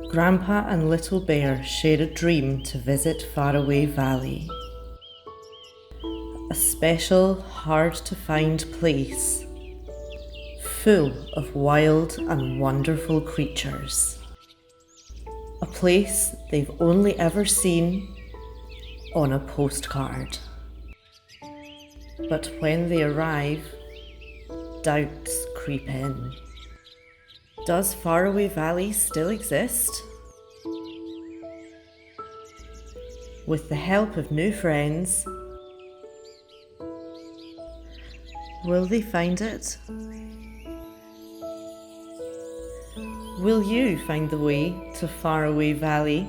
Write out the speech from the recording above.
Grandpa and Little Bear share a dream to visit Faraway Valley, a special, hard-to-find place full of wild and wonderful creatures. A place they've only ever seen on a postcard. But when they arrive, doubts creep in. Does Faraway Valley still exist? With the help of new friends, will they find it? Will you find the way to Faraway Valley?